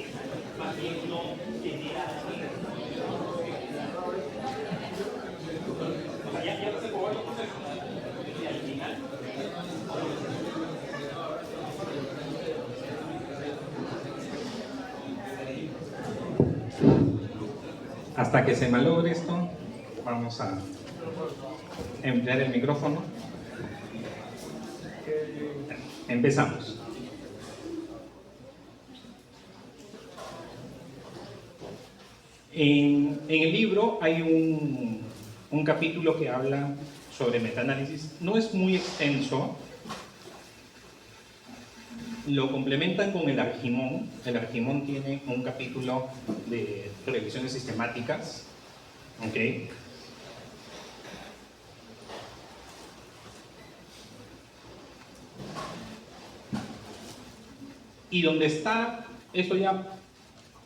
que más bien no genera. O sea, ya se probó el proceso. Y al final. Hasta que se malogre esto, vamos a emplear el micrófono. Empezamos. En el libro hay un capítulo que habla sobre metaanálisis. No es muy extenso. Lo complementan con el Argimón. El Argimón tiene un capítulo de revisiones sistemáticas. ¿Ok? Y donde está esto ya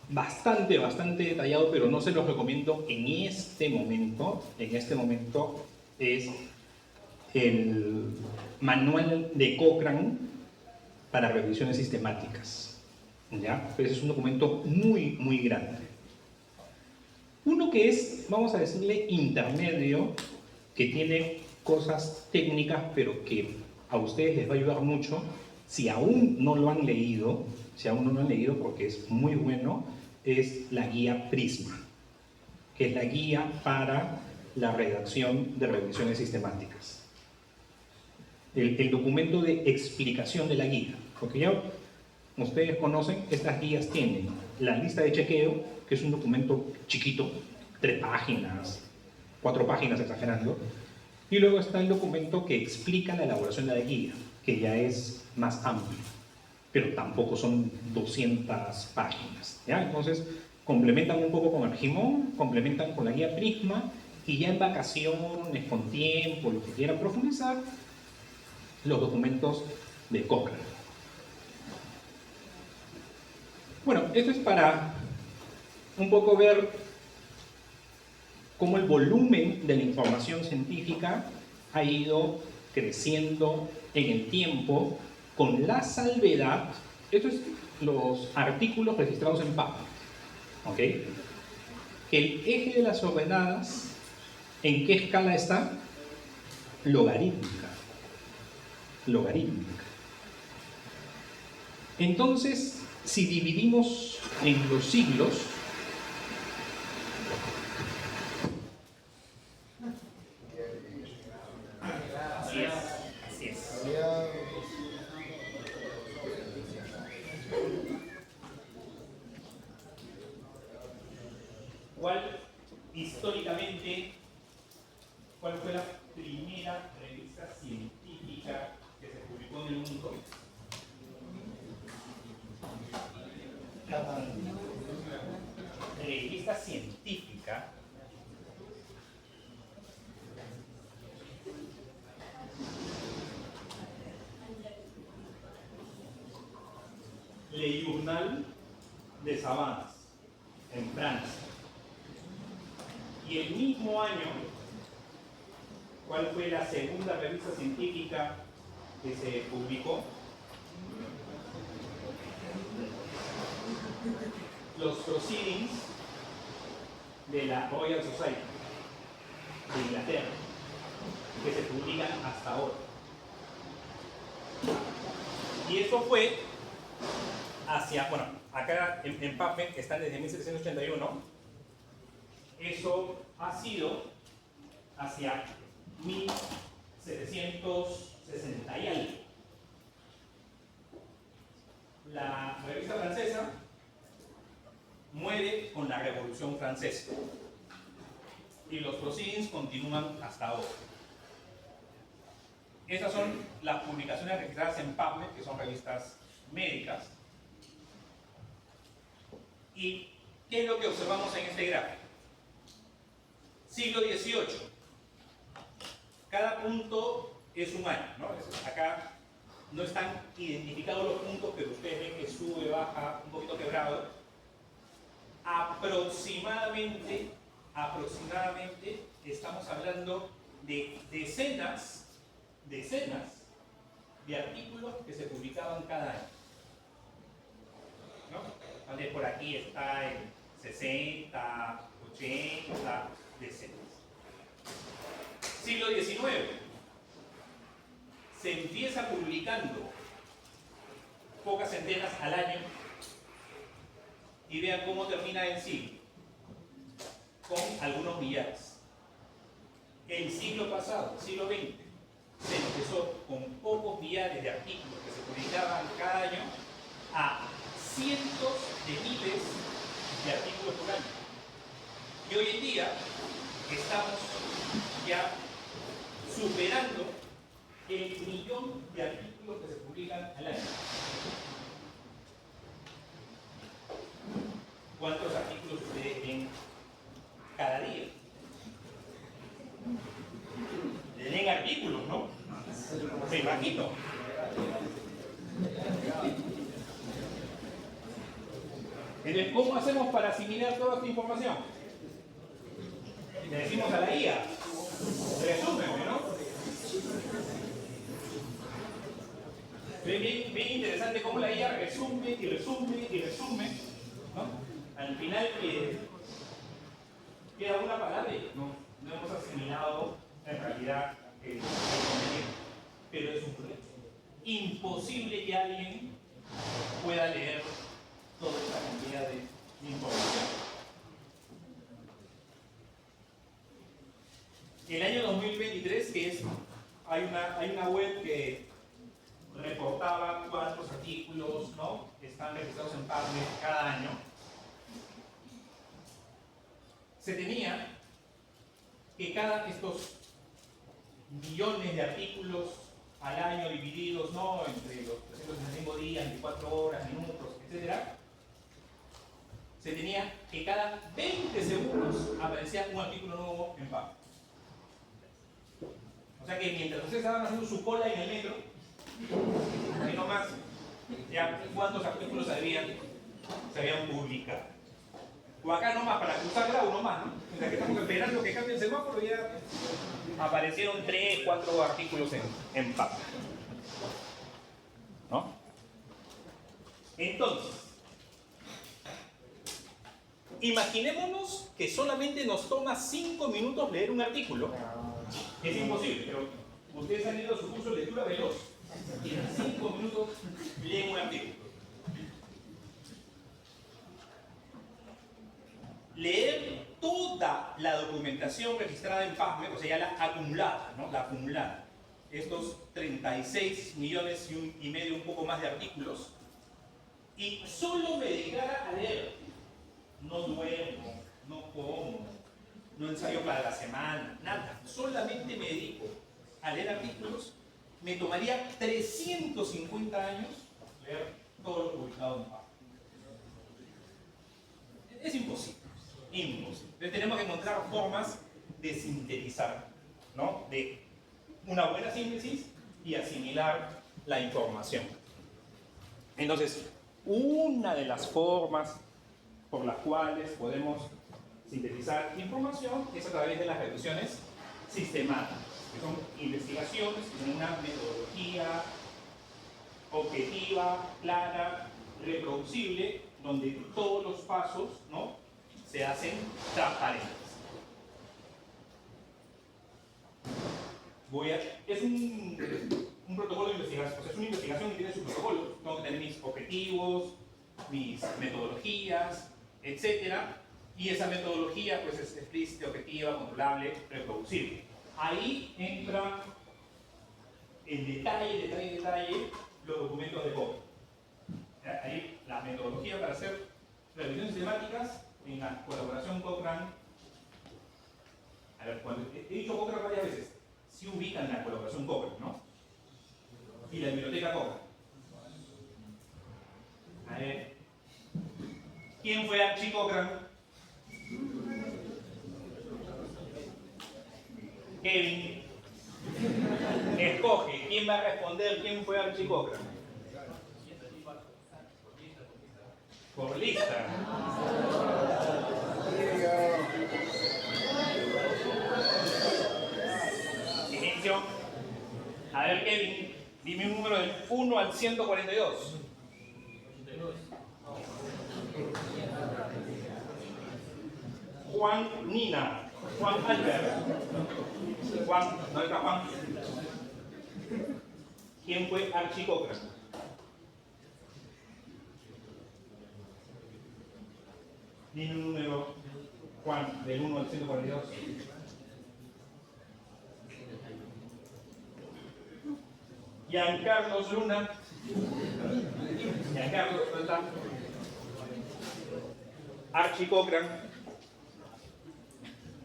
bastante detallado, pero no se los recomiendo en este momento. En este momento es el manual de Cochrane para revisiones sistemáticas. ¿Ya? Pues es un documento muy grande. Uno que es, vamos a decirle, intermedio, que tiene cosas técnicas, pero que a ustedes les va a ayudar mucho, si aún no lo han leído, porque es muy bueno, es la guía Prisma, que es la guía para la redacción de revisiones sistemáticas. El documento de explicación de la guía, porque ya ustedes conocen, estas guías tienen la lista de chequeo, que es un documento chiquito, 3 páginas, 4 páginas exagerando, y luego está el documento que explica la elaboración de la guía, que ya es más amplio, pero tampoco son 200 páginas, ¿ya? Entonces, complementan un poco con Argimón, complementan con la guía Prisma, y ya en vacaciones, con tiempo, lo que quieran profundizar, los documentos de Cochrane. Bueno, esto es para un poco ver cómo el volumen de la información científica ha ido creciendo en el tiempo, con la salvedad, estos son los artículos registrados en PubMed, ¿ok? El eje de las ordenadas, ¿en qué escala está? Logarítmica. Entonces, si dividimos en los siglos, así es. Históricamente, ¿cuál fue la primera revista científica que se publicó en el mundo? Revista científica. Le Journal de Savanas, en Francia. Y el mismo año, ¿cuál fue la segunda revista científica que se publicó? Los Proceedings de la Royal Society de Inglaterra, que se publican hasta ahora. Y eso fue hacia, bueno, acá en PubMed están desde 1781, eso ha sido hacia 1760 y algo. La revista francesa muere con la Revolución Francesa y los proceedings continúan hasta ahora. Estas son las publicaciones registradas en PubMed, que son revistas médicas. ¿Y qué es lo que observamos en este gráfico? Siglo XVIII. Cada punto es un año, ¿no? Acá no están identificados los puntos, pero ustedes ven que sube, baja, un poquito quebrado. Aproximadamente estamos hablando de decenas de artículos que se publicaban cada año, ¿no? Entonces por aquí está en 60, 80, decenas. Siglo XIX. Se empieza publicando pocas centenas al año y vean cómo termina el siglo, con algunos millares. El siglo pasado, el siglo XX, se empezó con pocos millares de artículos que se publicaban cada año a cientos de miles de artículos por año. Y hoy en día estamos ya superando el millón de artículos que se publican al año. ¿Cuántos artículos ustedes leen cada día? Leen artículos, ¿no? Me imagino. Entonces, ¿cómo hacemos para asimilar toda esta información? Le decimos a la IA, resúmeme, ¿no? Es bien interesante cómo la IA resume y resume y resume, ¿no? Al final queda una palabra y no hemos asimilado en realidad el contenido, pero es un problema. Imposible que alguien pueda leer toda esta cantidad de información. El año 2023, hay una web que reportaba cuántos artículos, ¿no?, están registrados en PubMed cada año. Se tenía que cada estos millones de artículos al año divididos, ¿no?, entre los 365 días, 24 horas, minutos, etc., se tenía que cada 20 segundos aparecía un artículo nuevo en PubMed. O sea que mientras ustedes estaban haciendo su cola en el metro, ahí nomás, ya cuántos artículos se habían publicado. O acá nomás, para cruzar la uno más, ¿no? Mientras que estamos esperando que cambie el semáforo, ya aparecieron 3, 4 artículos en PubMed, ¿no? Entonces, imaginémonos que solamente nos toma 5 minutos leer un artículo. Es imposible, pero ustedes han ido a su curso de lectura veloz y en 5 minutos leen un artículo. Leer toda la documentación registrada en PubMed, o sea, ya la acumulada, ¿no?, la acumulada, estos 36 millones y medio, un poco más de artículos, y solo me dedicara a leer. No duermo, no como, no ensayo para la semana, nada. Solamente me dedico a leer artículos. Me tomaría 350 años leer todo lo publicado en PubMed. Es imposible. Imposible. Entonces tenemos que encontrar formas de sintetizar, ¿no?, de una buena síntesis y asimilar la información. Entonces, una de las formas por las cuales podemos sintetizar información es a través de las revisiones sistemáticas, que son investigaciones con una metodología objetiva, clara, reproducible, donde todos los pasos, ¿no?, se hacen transparentes. Es un protocolo de investigación, o sea, es una investigación que tiene su protocolo. Tengo que tener mis objetivos, mis metodologías, etc. Y esa metodología pues es explícita, objetiva, controlable, reproducible. Ahí entra en detalle los documentos de Cochrane. Ahí la metodología para hacer revisiones sistemáticas en la colaboración Cochrane. A ver, cuando he dicho Cochrane varias veces, sí ubican la colaboración Cochrane, ¿no? Y la biblioteca Cochrane. A ver, ¿quién fue Archie Cochrane? Kevin. Escoge, ¿quién va a responder quién fue Archie Cochrane? Por lista. Inicio. A ver, Kevin, dime un número del 1 al 142. Juan Nina, Juan Albert. Juan, ¿dónde está Juan? ¿Quién fue Archie Cochrane? Dime un número, Juan, del 1 al 142. Giancarlo Luna. Giancarlo, ¿dónde está? Archie Cochrane.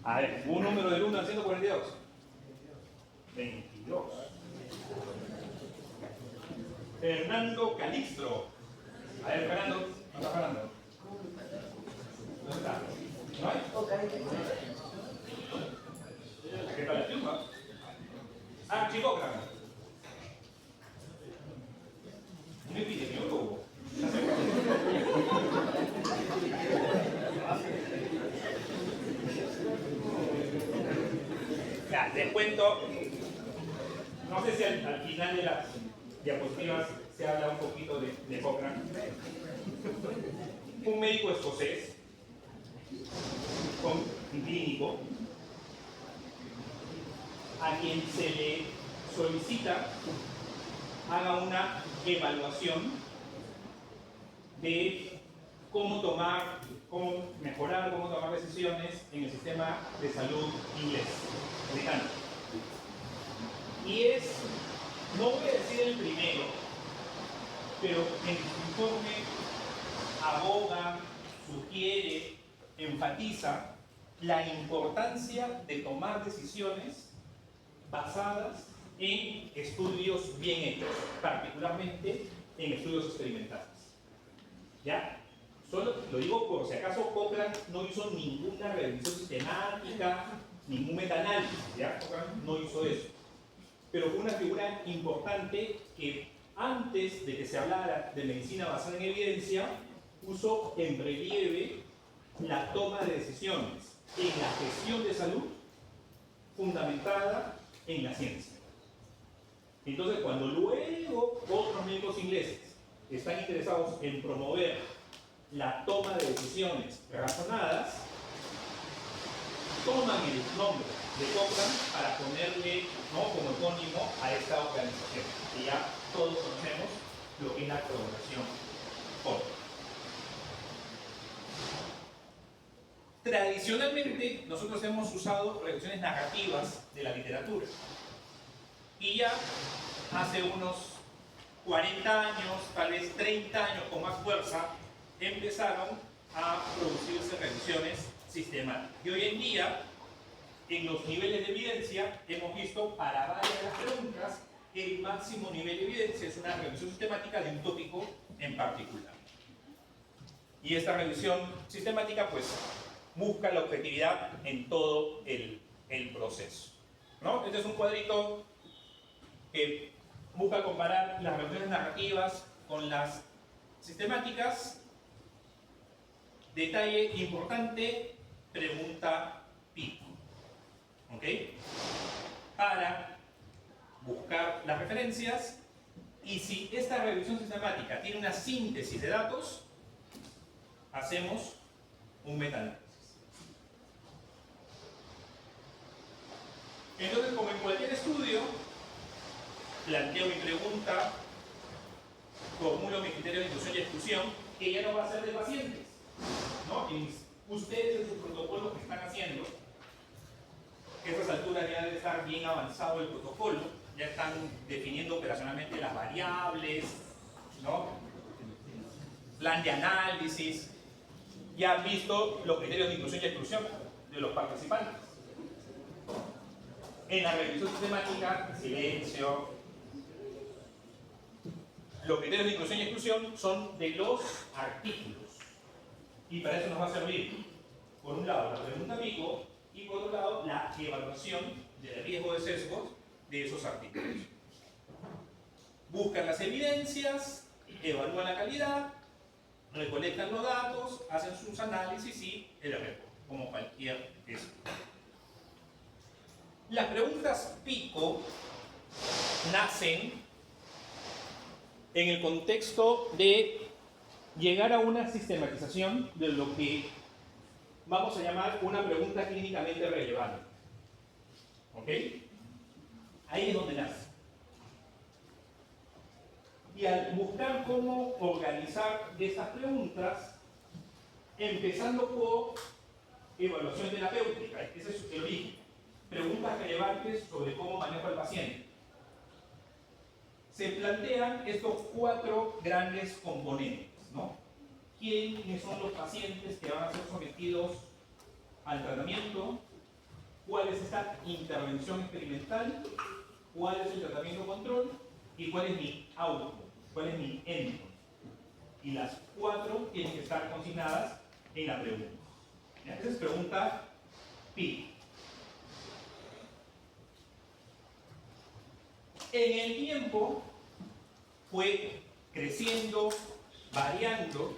A ver, un número del 1 al 142. 22. Fernando Calixto. A ver, Fernando, ¿no está Fernando? ¿Dónde está? ¿No hay? ¿Qué tal la tumba? Archie Cochrane. No epidemiólogo. Ya, les cuento. No sé si al final de las diapositivas se habla un poquito de Cochrane. Un médico escocés, un clínico, a quien se le solicita haga una evaluación de cómo mejorar, cómo tomar decisiones en el sistema de salud inglés, americano. Y es, no voy a decir el primero, pero en su informe aboga, sugiere, enfatiza la importancia de tomar decisiones basadas en estudios bien hechos, particularmente en estudios experimentales. ¿Ya? Solo lo digo por si acaso Cochrane no hizo ninguna revisión sistemática, ningún metaanálisis, ¿ya? Cochrane no hizo eso. Pero fue una figura importante que antes de que se hablara de medicina basada en evidencia, puso en relieve la toma de decisiones en la gestión de salud fundamentada en la ciencia. Entonces, cuando luego otros médicos ingleses están interesados en promover la toma de decisiones razonadas, toman el nombre de Cochrane para ponerle, ¿no?, como epónimo a esta organización. Y ya todos conocemos lo que es la colaboración Cochrane. Tradicionalmente, nosotros hemos usado reducciones narrativas de la literatura. Y ya hace unos 40 años, tal vez 30 años con más fuerza, empezaron a producirse revisiones sistemáticas. Y hoy en día, en los niveles de evidencia, hemos visto para varias de las preguntas que el máximo nivel de evidencia es una revisión sistemática de un tópico en particular. Y esta revisión sistemática, pues, busca la objetividad en todo el proceso, ¿no? Este es un cuadrito que busca comparar las revisiones narrativas con las sistemáticas. Detalle importante, pregunta pico. ¿Ok? Para buscar las referencias, y si esta revisión sistemática tiene una síntesis de datos, hacemos un metaanálisis. Entonces, como en cualquier estudio, planteo mi pregunta, formulo mi criterio de inclusión y exclusión, que ya no va a ser de pacientes, ¿no? Y ustedes en sus protocolos que están haciendo, que a estas alturas ya debe estar bien avanzado el protocolo, ya están definiendo operacionalmente las variables, ¿no?, plan de análisis, ya han visto los criterios de inclusión y exclusión de los participantes. En la revisión sistemática, silencio. Los criterios de inclusión y exclusión son de los artículos. Y para eso nos va a servir, por un lado, la pregunta pico, y por otro lado, la evaluación del riesgo de sesgos de esos artículos. Buscan las evidencias, evalúan la calidad, recolectan los datos, hacen sus análisis y el reporte, como cualquier estudio. Las preguntas pico nacen en el contexto de llegar a una sistematización de lo que vamos a llamar una pregunta clínicamente relevante. ¿Ok? Ahí es donde nace. Y al buscar cómo organizar estas preguntas, empezando por evaluación terapéutica, ese es el origen. Preguntas relevantes sobre cómo manejo al paciente. Se plantean estos 4 grandes componentes, ¿no? ¿Quiénes son los pacientes que van a ser sometidos al tratamiento? ¿Cuál es esta intervención experimental? ¿Cuál es el tratamiento control? ¿Y cuál es mi output? ¿Cuál es mi endpoint? Y las 4 tienen que estar consignadas en la pregunta. Esa es pregunta PI. En el tiempo fue creciendo, variando,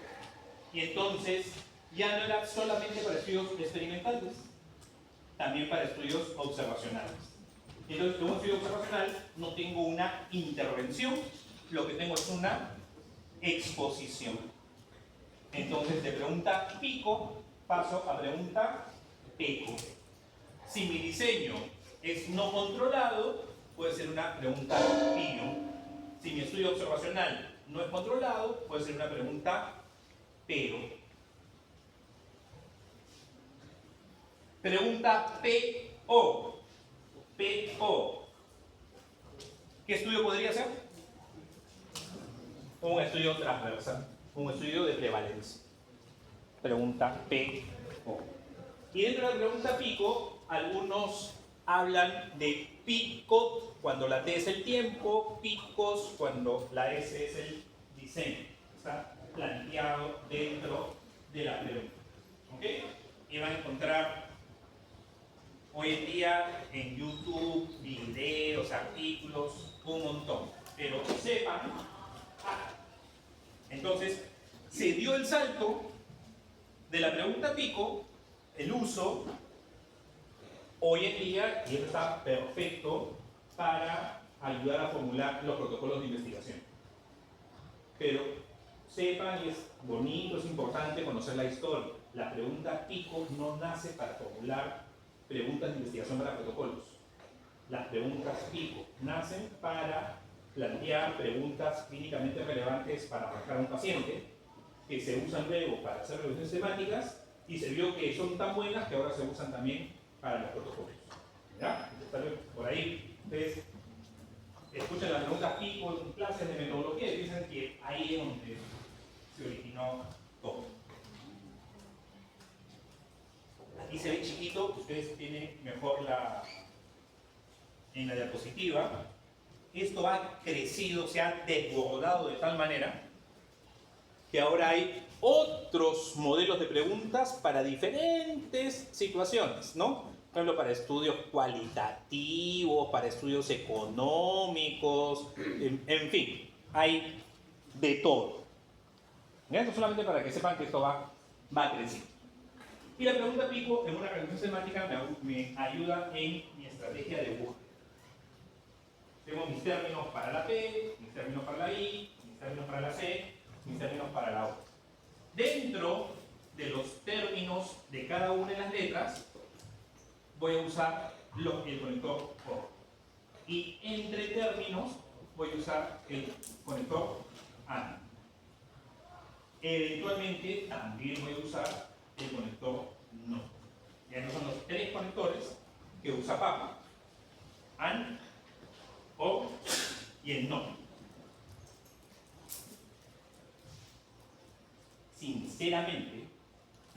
y entonces ya no era solamente para estudios experimentales, también para estudios observacionales. Entonces, en un estudio observacional no tengo una intervención, lo que tengo es una exposición. Entonces, de pregunta pico paso a pregunta eco. Si mi diseño es no controlado, puede ser una pregunta pino. Si mi estudio observacional no es controlado, puede ser una pregunta pero. Pregunta PO. PO. ¿Qué estudio podría ser? Un estudio transversal, un estudio de prevalencia. Pregunta PO. Y dentro de la pregunta pico, algunos hablan de pico cuando la T es el tiempo, picos cuando la S es el diseño. Está planteado dentro de la pregunta. ¿Ok? Y van a encontrar hoy en día en YouTube videos, artículos, un montón. Pero sepan, entonces se dio el salto de la pregunta pico, el uso. Hoy en día, y esto está perfecto para ayudar a formular los protocolos de investigación. Pero sepan, y es bonito, es importante conocer la historia. La pregunta pico no nace para formular preguntas de investigación para protocolos. Las preguntas pico nacen para plantear preguntas clínicamente relevantes para marcar a un paciente, que se usan luego para hacer revisiones temáticas, y se vio que son tan buenas que ahora se usan también para los protocolos. ¿Ya? Por ahí ustedes escuchan las preguntas pico en clases de metodología y piensan que ahí es donde se originó todo. Aquí se ve chiquito, ustedes tienen mejor en la diapositiva. Esto ha crecido, se ha desbordado de tal manera que ahora hay otros modelos de preguntas para diferentes situaciones, ¿no? Por ejemplo, para estudios cualitativos, para estudios económicos, en fin, hay de todo. Esto solamente para que sepan que esto va creciendo. Y la pregunta pico en una organización semántica me ayuda en mi estrategia de búsqueda. Tengo mis términos para la P, mis términos para la I, mis términos para la C, mis términos para la O. Dentro de los términos de cada una de las letras, voy a usar el conector OR. Y entre términos, voy a usar el conector AND. Eventualmente, también voy a usar el conector NO. Ya no son los 3 conectores que usa PAPA: AND, OR y el NO. Sinceramente,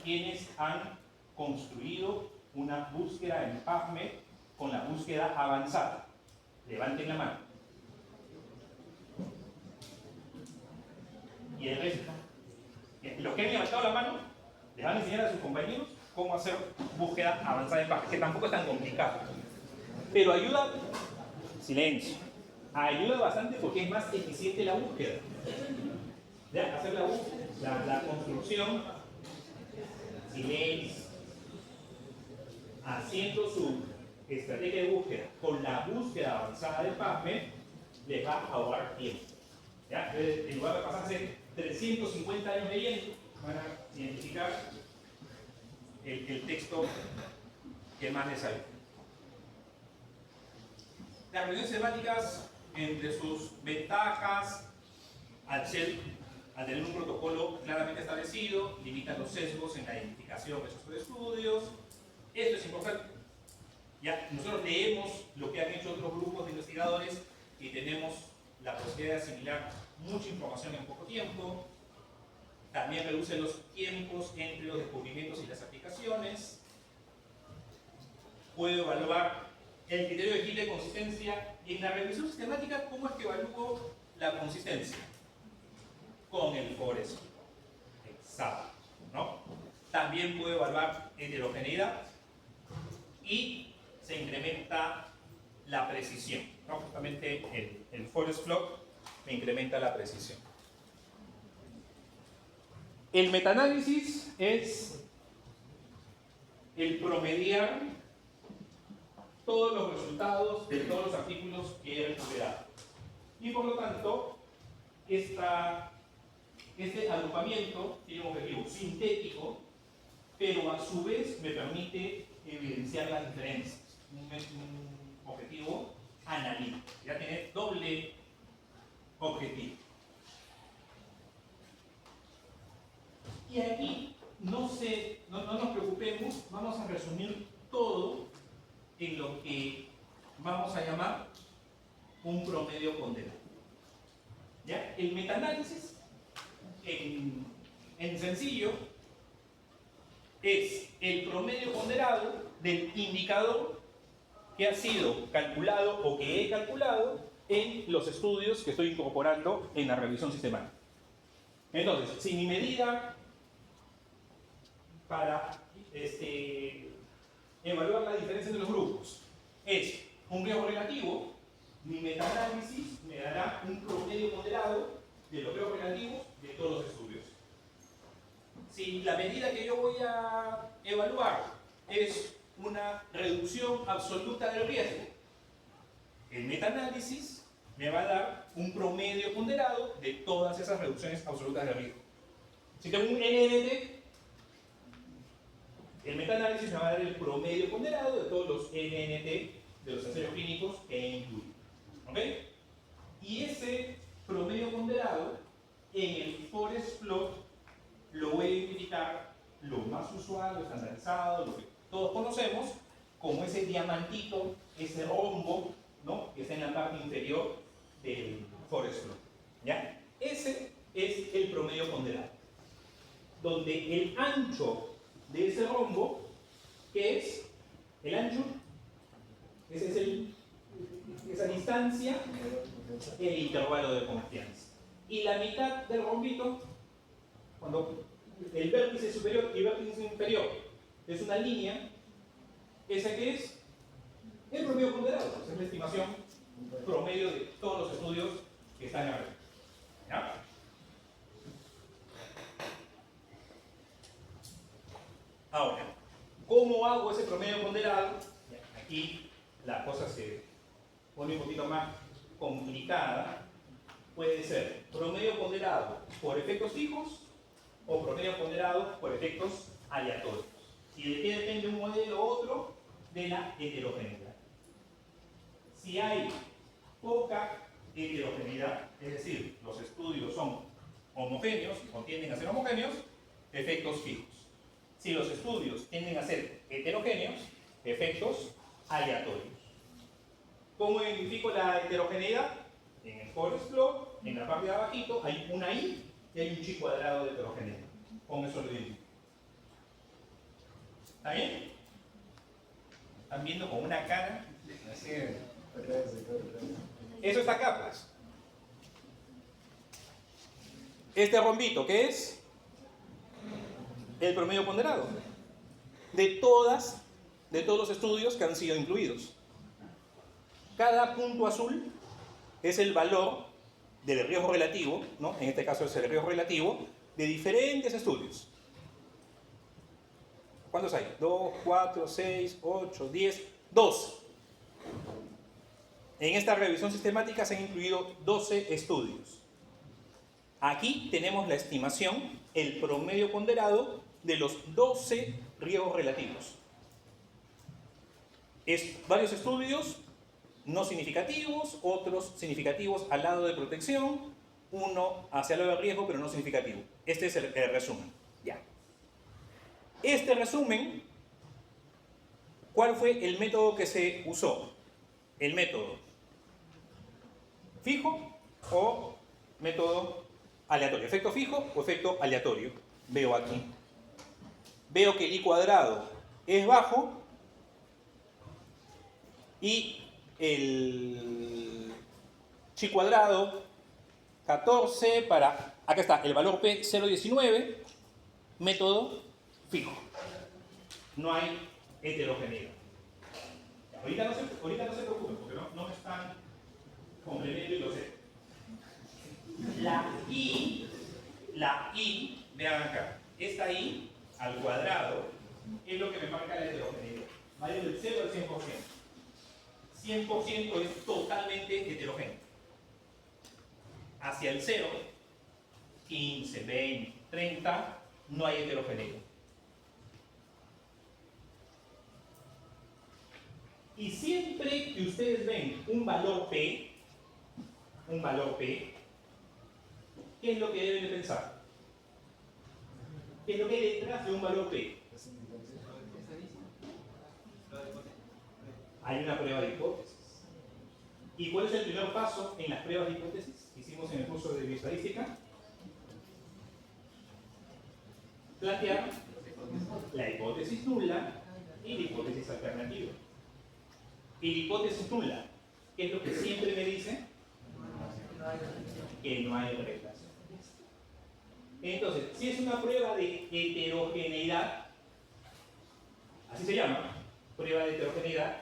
quienes han construido una búsqueda en PubMed con la búsqueda avanzada? Levanten la mano. Y el resto. Los que han levantado la mano, les van a enseñar a sus compañeros cómo hacer búsqueda avanzada en PubMed, que tampoco es tan complicado. Pero ayuda, silencio, ayuda bastante porque es más eficiente la búsqueda. ¿Ya? Hacer la búsqueda, la construcción, silencio, haciendo su estrategia de búsqueda con la búsqueda avanzada de PubMed, les va a ahorrar tiempo. ¿Ya? En lugar de pasarse 350 años leyendo, van a identificar el texto que más les ayude. Las revisiones sistemáticas, entre sus ventajas, al tener un protocolo claramente establecido, limitan los sesgos en la identificación de esos estudios. Esto es importante. Ya, nosotros leemos lo que han hecho otros grupos de investigadores y tenemos la posibilidad de asimilar mucha información en poco tiempo. También reduce los tiempos entre los descubrimientos y las aplicaciones. Puedo evaluar el criterio de equilibrio de consistencia. Y en la revisión sistemática, ¿cómo es que evalúo la consistencia? Con el forest exacto, ¿no? También puedo evaluar heterogeneidad y se incrementa la precisión, ¿no? Justamente el forest flock me incrementa la precisión. El metaanálisis es el promediar todos los resultados de todos los artículos que he recuperado. Y por lo tanto, este agrupamiento tiene un objetivo sintético, pero a su vez me permite evidenciar las diferencias. Un objetivo analítico. Ya tiene doble objetivo. Y aquí no nos preocupemos, vamos a resumir todo en lo que vamos a llamar un promedio ponderado. ¿Ya? El metaanálisis, en sencillo, es el promedio ponderado del indicador que ha sido calculado o que he calculado en los estudios que estoy incorporando en la revisión sistemática. Entonces, si mi medida para evaluar la diferencia entre los grupos es un riesgo relativo, mi metaanálisis me dará un promedio ponderado de los riesgos relativos de todos los estudios. Si la medida que yo voy a evaluar es una reducción absoluta del riesgo, el metaanálisis me va a dar un promedio ponderado de todas esas reducciones absolutas del riesgo. Si tengo un NNT, el metaanálisis me va a dar el promedio ponderado de todos los NNT de los ensayos clínicos que he incluido. ¿Ok? Y ese promedio ponderado en el forest plot lo voy a identificar lo más usual, lo estandarizado, lo que todos conocemos, como ese diamantito, ese rombo, ¿no?, que está en la parte inferior del forest plot. ¿Ya? Ese es el promedio ponderado, donde el ancho de ese rombo, que es el ancho, ese es esa distancia, el intervalo de confianza. Y la mitad del rombito, cuando el vértice superior y el vértice inferior es una línea, esa que es el promedio ponderado, es la estimación promedio de todos los estudios que están arriba. ¿Ya? Ahora, ¿cómo hago ese promedio ponderado? Aquí la cosa se pone un poquito más complicada. Puede ser promedio ponderado por efectos fijos o promedio ponderado por efectos aleatorios. ¿Y de qué depende un modelo u otro? De la heterogeneidad. Si hay poca heterogeneidad, es decir, los estudios son homogéneos o tienden a ser homogéneos, efectos fijos. Si los estudios tienden a ser heterogéneos, efectos aleatorios. ¿Cómo identifico la heterogeneidad? En el forest plot, en la parte de abajito, hay una I y hay un chi cuadrado de heterogeneidad. Con eso lo identifico. ¿Está bien? ¿Están viendo con una cara? Así es. Eso está acá, pues. Este rombito, ¿qué es? El promedio ponderado de todos los estudios que han sido incluidos. Cada punto azul es el valor del riesgo relativo, ¿no? En este caso es el riesgo relativo de diferentes estudios. ¿Cuántos hay? 2, 4, 6, 8, 10, 12. En esta revisión sistemática se han incluido 12 estudios. Aquí tenemos la estimación, el promedio ponderado de los 12 riesgos relativos. Es varios estudios no significativos, otros significativos al lado de protección, uno hacia el lado de riesgo pero no significativo. Este es el resumen. Ya. Este resumen, ¿cuál fue el método que se usó? El método fijo o método aleatorio. Efecto fijo o efecto aleatorio. Veo aquí. Veo que el I cuadrado es bajo y el chi cuadrado 14 para, acá está, el valor P 0,19, método fijo. No hay heterogeneidad. Ahorita no se preocupen porque no me están comprendiendo y lo sé. La I, vean acá, esta I al cuadrado es lo que me marca la heterogeneidad. Va del 0 al 100%. 100% es totalmente heterogéneo. Hacia el 0, 15, 20, 30, no hay heterogeneidad. Y siempre que ustedes ven un valor P, ¿qué es lo que deben de pensar? ¿Qué es lo que hay detrás de un valor P? Hay una prueba de hipótesis. ¿Y cuál es el primer paso en las pruebas de hipótesis que hicimos en el curso de bioestadística? Plantear la hipótesis nula y la hipótesis alternativa. Y la hipótesis nula, ¿qué es lo que siempre me dice? Que no hay reglas. Entonces, si es una prueba de heterogeneidad, así se llama, prueba de heterogeneidad,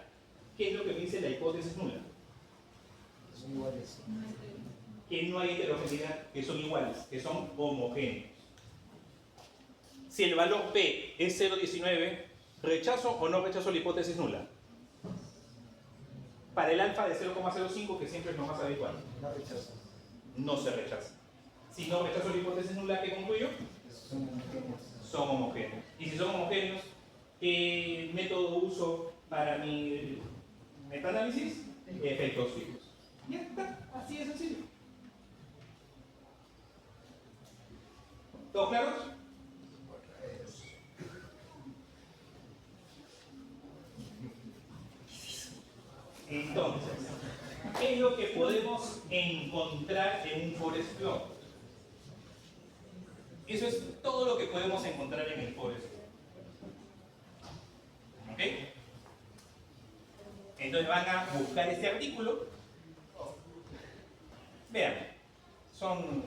¿qué es lo que me dice la hipótesis nula? Son iguales. Que no hay heterogeneidad, que son iguales, que son homogéneos. Si el valor P es 0,19, ¿rechazo o no rechazo la hipótesis nula? Para el alfa de 0,05, que siempre es lo más habitual. No rechazo. No se rechaza. Si no rechazo la hipótesis nula, ¿qué concluyo? Son homogéneos. Son homogéneos. Y si son homogéneos, ¿qué método uso para mi metaanálisis? Efectos fijos. Ya está, así de sencillo. ¿Todos claros? Entonces, ¿qué es lo que podemos encontrar en un forest plot? Eso es todo lo que podemos encontrar en el forest plot. ¿Ok? Entonces van a buscar este artículo. Vean, son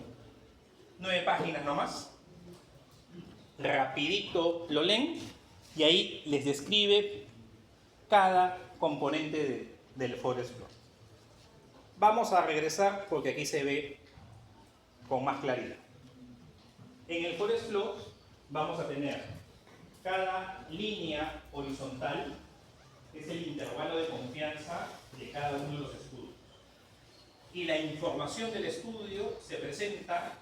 9 páginas nomás. Rapidito lo leen y ahí les describe cada componente del forest plot. Vamos a regresar porque aquí se ve con más claridad. En el forest plot vamos a tener cada línea horizontal, que es el intervalo de confianza de cada uno de los estudios. Y la información del estudio se presenta,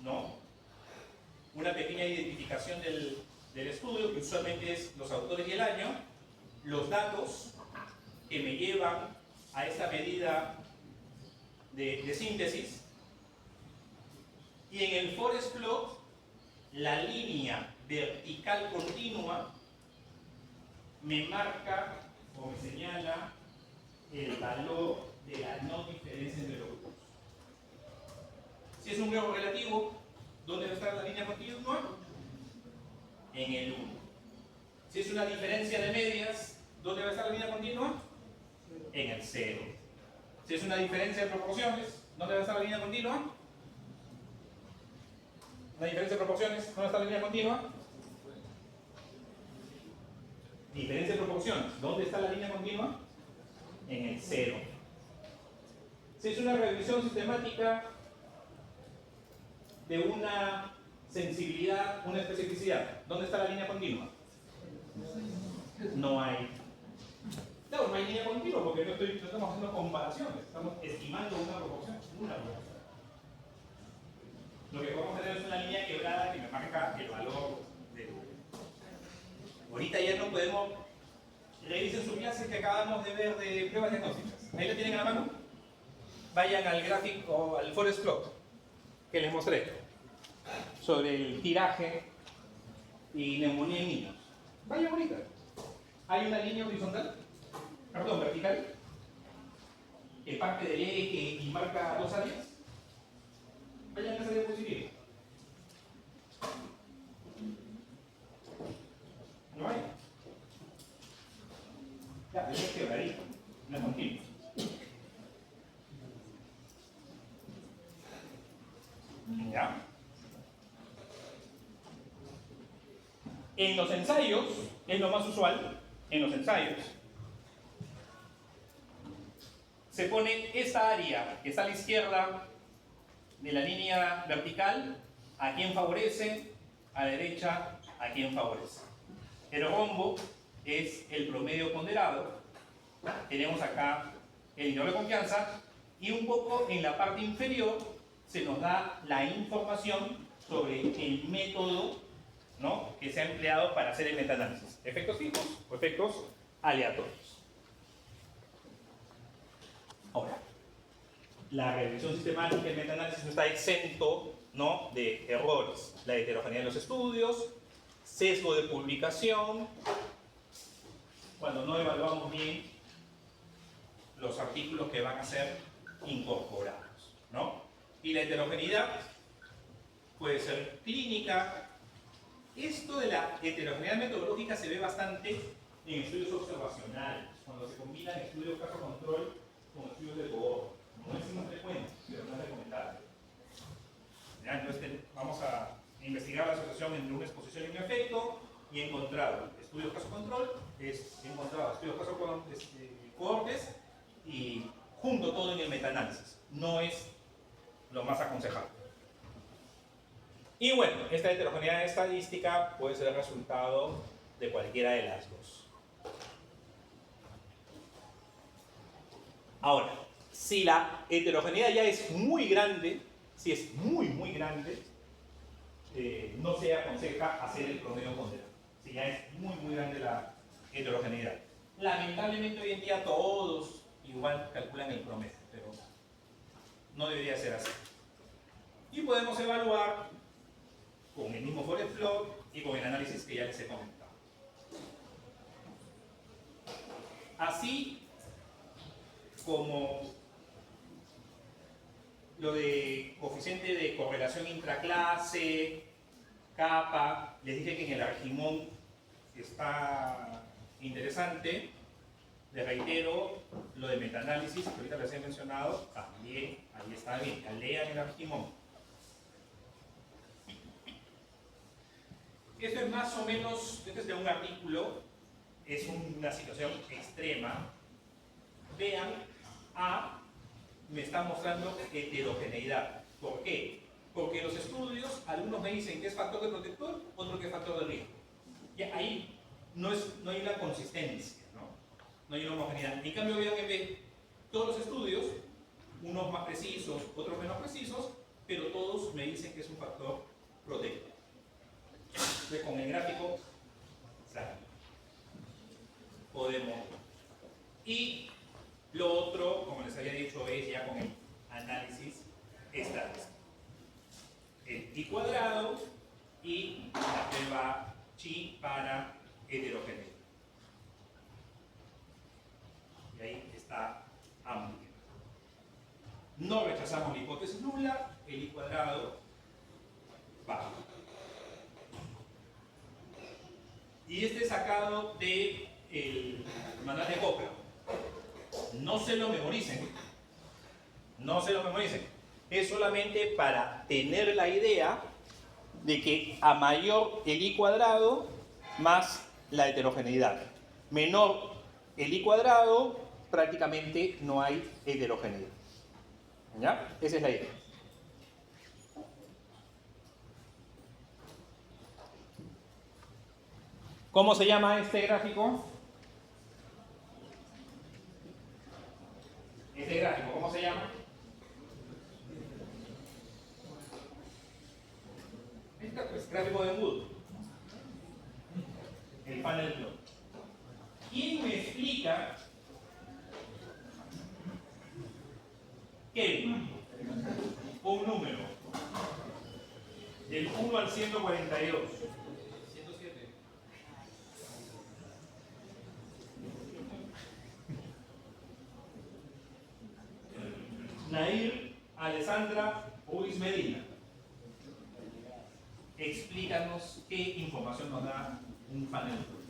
¿no? Una pequeña identificación del estudio, que usualmente es los autores y el año, los datos que me llevan a esta medida de síntesis, y en el forest plot la línea vertical continua me marca o me señala el valor de la no diferencia entre los grupos. Si es un grafo relativo, ¿dónde va a estar la línea continua? En el 1. Si es una diferencia de medias, ¿dónde va a estar la línea continua? En el 0. Si es una diferencia de proporciones, ¿dónde va a estar la línea continua? Una diferencia de proporciones, ¿dónde está la línea continua? Diferencia de proporciones, ¿dónde está la línea continua? En el 0. Si es una revisión sistemática de una sensibilidad, una especificidad, ¿dónde está la línea continua? No hay. Claro, no hay línea continua porque no estamos haciendo comparaciones, estamos estimando una proporción. Lo que podemos tener es una línea quebrada que me marca el valor Ahorita ya no podemos. Revisen su clase que acabamos de ver de pruebas diagnósticas. Ahí lo tienen a la mano. Vayan al gráfico, al forest plot que les mostré sobre el tiraje y neumonía en niños. Vayan ahorita. Hay una línea horizontal, perdón, vertical, que parte del eje y marca dos áreas. Vayan a esa diapositiva. ¿No hay? Ya, pero es quebradito, no es continuo. ¿Ya? En los ensayos, es lo más usual, en los ensayos, se pone esta área que está a la izquierda de la línea vertical, a quien favorece, a la derecha, a quien favorece. El rombo es el promedio ponderado, tenemos acá el intervalo de confianza, y un poco en la parte inferior se nos da la información sobre el método, ¿no?, que se ha empleado para hacer el metaanálisis. Efectos fijos o efectos aleatorios. Ahora, la regresión sistemática y el metaanálisis no está exento, ¿no?, de errores. La heterogeneidad de los estudios, sesgo de publicación, cuando no evaluamos bien los artículos que van a ser incorporados, ¿no? Y la heterogeneidad puede ser clínica. Esto de la heterogeneidad metodológica se ve bastante en estudios observacionales, cuando se combinan estudios caso control con estudios de cohorte. No es muy frecuente, pero no es recomendable. ¿Ya? Entonces vamos a investigar la asociación entre una exposición y un efecto, y he encontrado estudios caso control, he encontrado estudios caso cohortes, y junto todo en el metaanálisis. No es lo más aconsejable. Y bueno, esta heterogeneidad estadística puede ser el resultado de cualquiera de las dos. Ahora, si la heterogeneidad ya es muy grande, si es muy grande, no se aconseja hacer el promedio ponderado. Si ya es muy grande la heterogeneidad. Lamentablemente hoy en día todos igual calculan el promedio, pero no debería ser así. Y podemos evaluar con el mismo forest plot y con el análisis que ya les he comentado. Así como lo de coeficiente de correlación intraclase, kappa, les dije que en el Argimón está interesante. Les reitero, lo de metaanálisis, que ahorita les he mencionado, también ahí está bien, lean el Argimón. Esto es más o menos, este es de un artículo, es una situación extrema. Vean, me está mostrando heterogeneidad. ¿Por qué? Porque en los estudios, algunos me dicen que es factor de protector, otros que es factor de riesgo. Y ahí no hay una consistencia, no hay una homogeneidad. En cambio, vean en B, todos los estudios, unos más precisos, otros menos precisos, pero todos me dicen que es un factor protector. Entonces, con el gráfico, podemos. Y lo otro, como les había dicho, es ya con el análisis estadístico. El I cuadrado y la prueba chi para heterogeneidad. Y ahí está amplia. No rechazamos la hipótesis nula, el I cuadrado baja. Y este es sacado del manual de Copra. No se lo memoricen. No se lo memoricen. Es solamente para tener la idea de que a mayor el I cuadrado, más la heterogeneidad. Menor el I cuadrado, prácticamente no hay heterogeneidad. ¿Ya? Esa es la idea. ¿Cómo se llama este gráfico? Este gráfico, ¿cómo se llama? Este pues, gráfico de embudo. el funnel plot. ¿Quién me explica que un número del 1 al 142 Nair Alessandra Ruiz Medina, explícanos qué información nos da un funnel plot?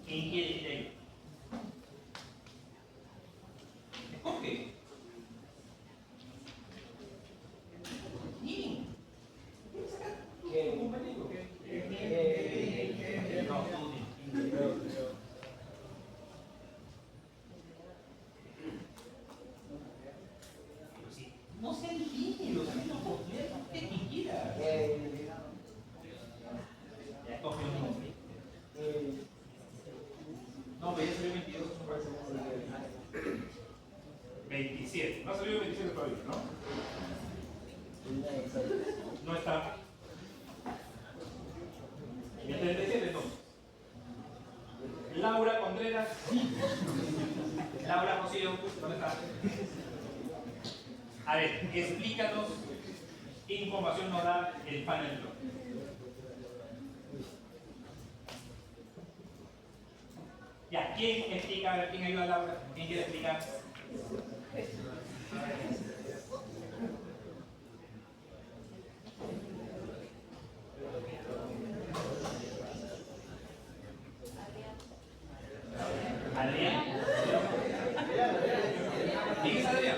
¿Quién quiere ir ahí? Escoge. ¿Quién? ¿Quién? Compañero. No, pero sí. No sean tímidos, no usted quien quiera. Ya escoge un nombre. No, pero ya salió 22. 27. No ha salido 27 todavía, ¿no? No está. ¿Y el 37 entonces? Laura Contreras. Laura Rocío, ¿dónde está? A ver, explícanos qué información nos da el funnel plot. Ya, ¿quién explica? A ver, ¿quién ayuda a Laura? ¿Quién quiere explicar? ¿Adrián? ¿Quién es Adrián?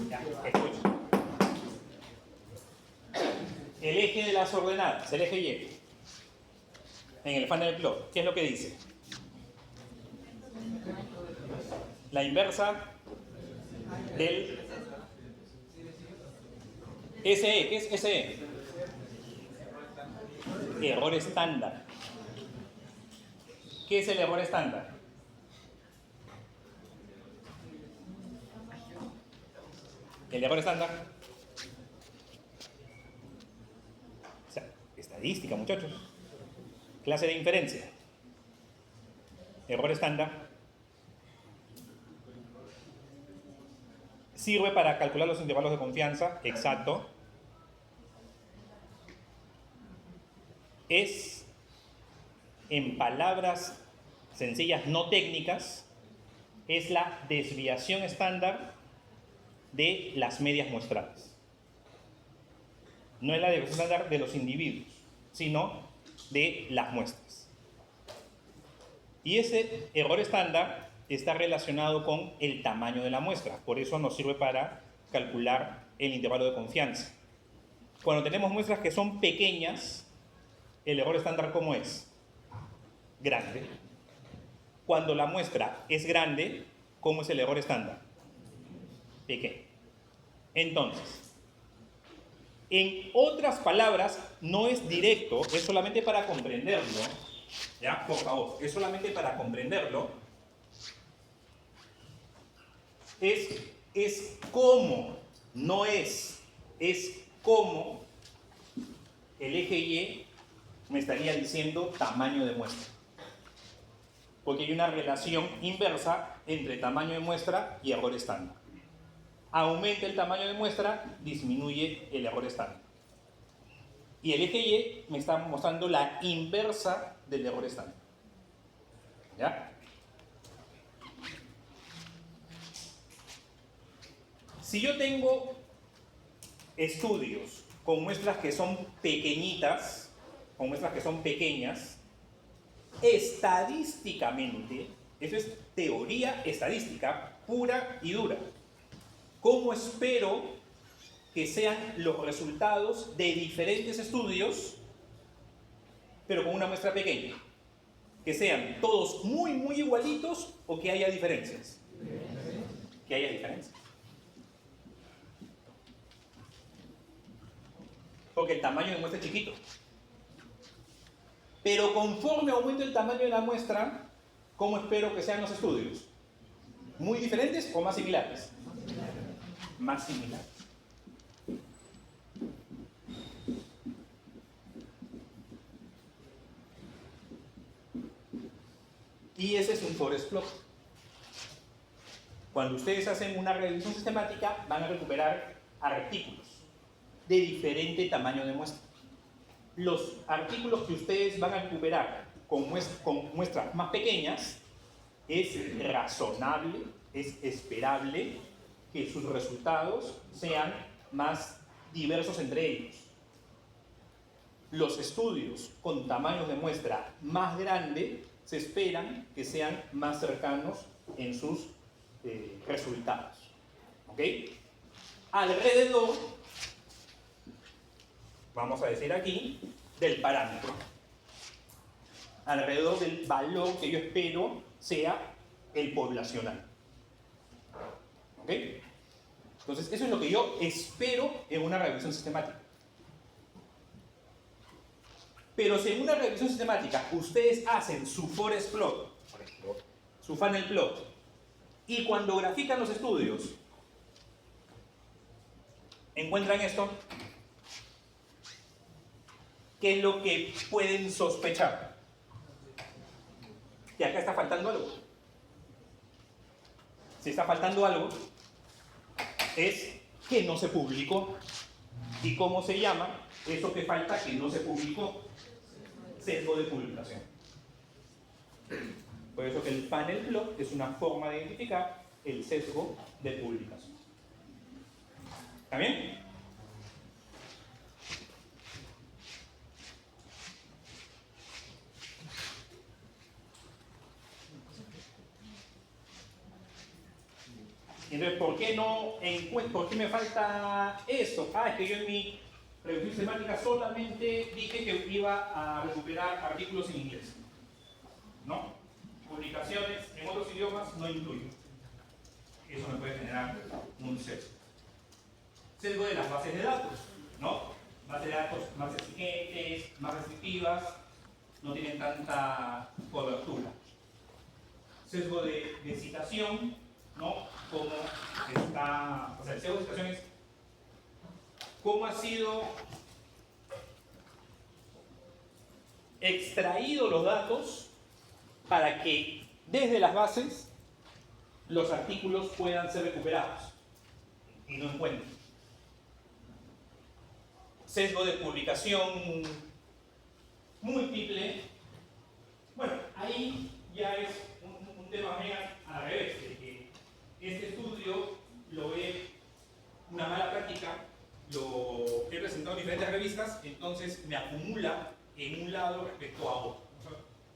Ya, escucha. El eje de las ordenadas, el eje Y, en el funnel plot, ¿qué es lo que dice? La inversa del SE. ¿Qué es SE? Error estándar. ¿Qué es el error estándar? El error estándar. O sea, estadística, muchachos. Clase de inferencia. Error estándar. Sirve para calcular los intervalos de confianza. Exacto. Es, en palabras sencillas, no técnicas, es la desviación estándar de las medias muestrales. No es la desviación estándar de los individuos, sino de las muestras. Y ese error estándar está relacionado con el tamaño de la muestra. Por eso nos sirve para calcular el intervalo de confianza. Cuando tenemos muestras que son pequeñas, el error estándar, ¿cómo es? Grande. Cuando la muestra es grande, ¿cómo es el error estándar? Pequeño. Entonces, en otras palabras, no es directo, es solamente para comprenderlo. ¿Ya? Por favor, es solamente para comprenderlo. Es como, no es como el eje Y me estaría diciendo tamaño de muestra. Porque hay una relación inversa entre tamaño de muestra y error estándar. Aumenta el tamaño de muestra, disminuye el error estándar. Y el eje Y me está mostrando la inversa del error estándar. ¿Ya? Si yo tengo estudios con muestras que son pequeñitas, con muestras que son pequeñas, estadísticamente, eso es teoría estadística pura y dura. ¿Cómo espero que sean los resultados de diferentes estudios pero con una muestra pequeña. Que sean todos muy, muy igualitos o que haya diferencias. Que haya diferencias. Porque el tamaño de muestra es chiquito. Pero conforme aumenta el tamaño de la muestra, ¿cómo espero que sean los estudios? ¿Muy diferentes o más similares? Más similares. Y ese es un forest plot. Cuando ustedes hacen una revisión sistemática, van a recuperar artículos de diferente tamaño de muestra. Los artículos que ustedes van a recuperar con muestras más pequeñas, es razonable, es esperable que sus resultados sean más diversos entre ellos. Los estudios con tamaños de muestra más grande se esperan que sean más cercanos en sus resultados. ¿Ok? Alrededor, vamos a decir aquí, del parámetro. Alrededor del valor que yo espero sea el poblacional. ¿Ok? Entonces, eso es lo que yo espero en una revisión sistemática. Pero si en una revisión sistemática ustedes hacen su forest plot, por ejemplo, su funnel plot, y cuando grafican los estudios, encuentran esto, ¿qué es lo que pueden sospechar? Que acá está faltando algo. Si está faltando algo, es que no se publicó. ¿Y cómo se llama eso que falta que no se publicó? Sesgo de publicación. Por eso que el funnel plot es una forma de identificar el sesgo de publicación. ¿Está bien? Entonces, ¿por qué me falta esto? Es que yo en mi revisión sistemática solamente dije que iba a recuperar artículos en inglés. ¿No? Publicaciones en otros idiomas no incluyo. Eso me puede generar un sesgo. Sesgo de las bases de datos, ¿no? Bases de datos más exigentes, más restrictivas, no tienen tanta cobertura. Sesgo de citación, ¿no? Cómo está, o sea, el sesgo de citación es cómo ha sido extraído los datos para que desde las bases los artículos puedan ser recuperados y no encuentren. Sesgo de publicación múltiple. Bueno, ahí ya es un tema mega al revés, de que este estudio lo ve una mala práctica, lo he presentado en diferentes revistas, entonces me acumula en un lado respecto a otro. O sea,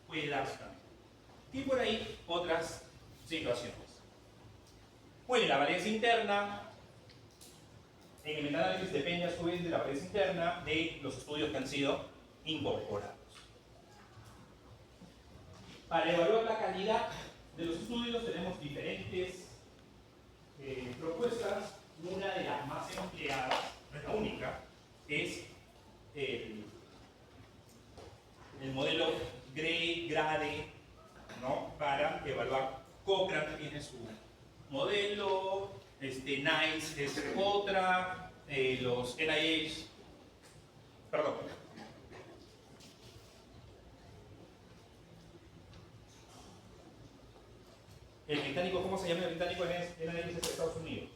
puede darse también. Y por ahí otras situaciones. Bueno, la valencia interna, en el metaanálisis depende a su vez de la valencia interna de los estudios que han sido incorporados. Para evaluar la calidad de los estudios tenemos diferentes propuestas. Una de las más empleadas, no es la única, es el modelo GRADE, ¿no? Para evaluar. Cochrane tiene su modelo, NICE es otra, los NIH, perdón. El británico, ¿cómo se llama el británico? NIH es de Estados Unidos.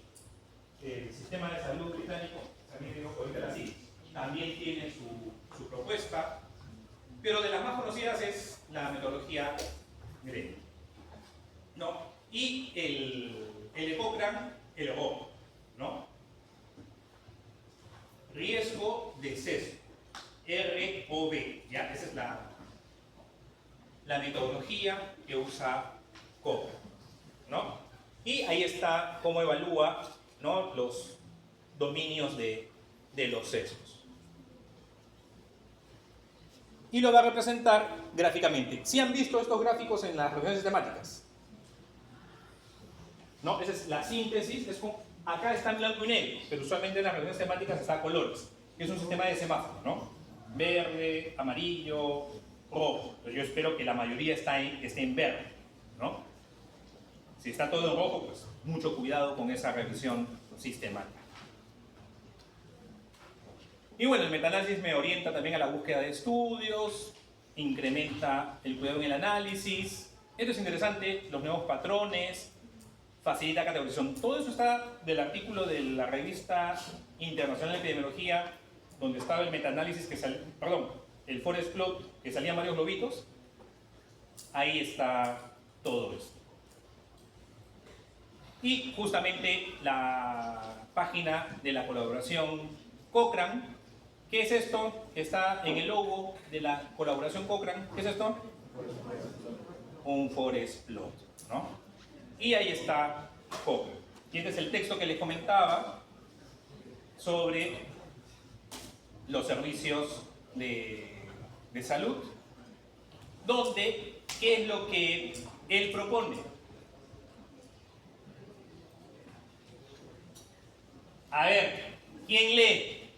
El sistema de salud británico, también digo ahorita así, también tiene su propuesta, pero de las más conocidas es la metodología GRADE, ¿no? Y el de Cochrane, el ROB, ¿no? Riesgo de sesgo, ROB, ¿ya? Esa es la metodología que usa Cochrane, ¿no? Y ahí está cómo evalúa, ¿no?, los dominios de los sesgos. y lo va a representar gráficamente. ¿Sí han visto estos gráficos en las reuniones sistemáticas? ¿No? Esa es la síntesis. Acá está en blanco y negro, pero usualmente en las reuniones temáticas está a colores. Es un sistema de semáforo, ¿no? Verde, amarillo, rojo. Entonces yo espero que la mayoría esté en verde, ¿no? Si está todo en rojo, pues mucho cuidado con esa revisión sistemática. Y bueno, el metaanálisis me orienta también a la búsqueda de estudios, incrementa el cuidado en el análisis. Esto es interesante, los nuevos patrones, facilita categorización. Todo eso está del artículo de la revista Internacional de Epidemiología, donde estaba el metaanálisis el forest plot que salían varios globitos. Ahí está todo esto. Y justamente la página de la colaboración Cochrane. ¿Qué es esto? Está en el logo de la colaboración Cochrane. ¿Qué es esto? Un forest plot, ¿no? Y ahí está Cochrane. Y este es el texto que les comentaba sobre los servicios de salud, donde, ¿qué es lo que él propone? A ver, ¿quién lee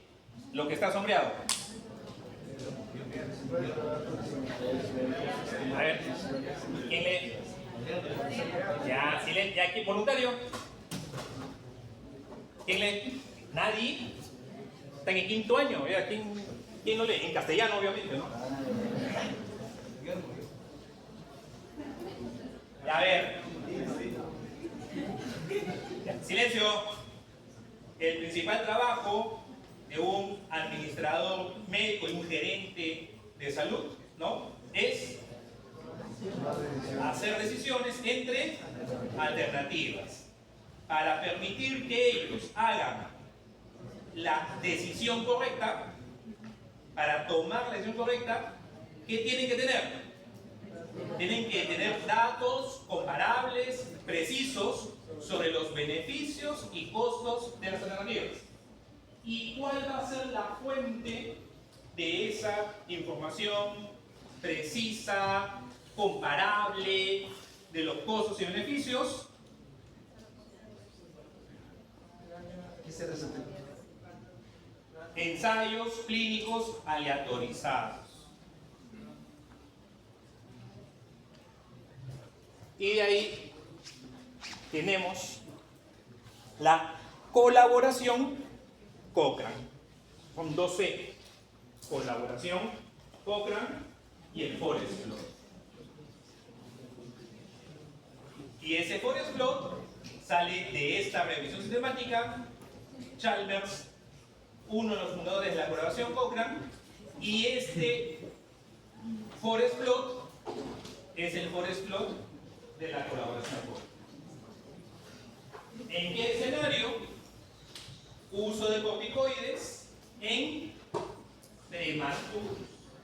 lo que está sombreado? A ver, ¿quién lee? Ya, silencio, ya aquí, voluntario. ¿Quién lee? ¿Nadie? Están en quinto año, ¿quién no lee? En castellano, obviamente, ¿no? A ver. Ya, silencio. El principal trabajo de un administrador médico y un gerente de salud, ¿no? Es hacer decisiones entre alternativas para permitir que ellos hagan la decisión correcta. Para tomar la decisión correcta, ¿qué tienen que tener? Tienen que tener datos comparables, precisos, sobre los beneficios y costos de las alternativas. ¿Y cuál va a ser la fuente de esa información precisa, comparable, de los costos y beneficios? Ensayos clínicos aleatorizados. Y de ahí tenemos la colaboración Cochrane. Son 2C. Colaboración Cochrane y el forest plot. Y ese forest plot sale de esta revisión sistemática. Chalmers, uno de los fundadores de la colaboración Cochrane, y este forest plot es el forest plot de la colaboración Cochrane. ¿En qué escenario? Uso de corticoides en prematuros.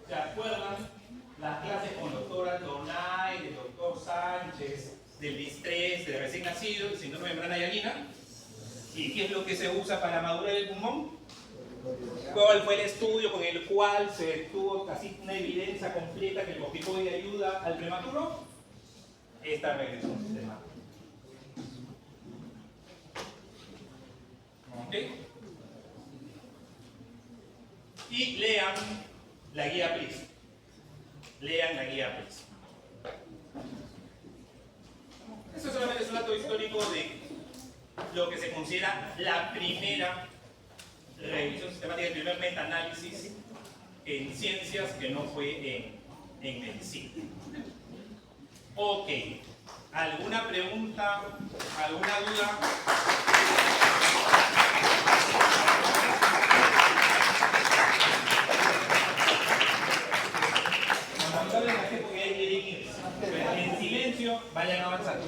¿Se acuerdan las clases con el doctor Aldonay, del doctor Sánchez, del distrés, del recién nacido, del síndrome de membrana hialina? ¿Y qué es lo que se usa para madurar el pulmón? ¿Cuál fue el estudio con el cual se tuvo casi una evidencia completa que el corticoide ayuda al prematuro? Esta regresión sistemática. ¿Okay? Y lean la guía PLIS. Lean la guía PLIS. Esto solamente es un dato histórico de lo que se considera la primera revisión sistemática, el primer metaanálisis en ciencias que no fue en medicina. Ok. ¿Alguna pregunta? ¿Alguna duda? En silencio, vayan avanzando.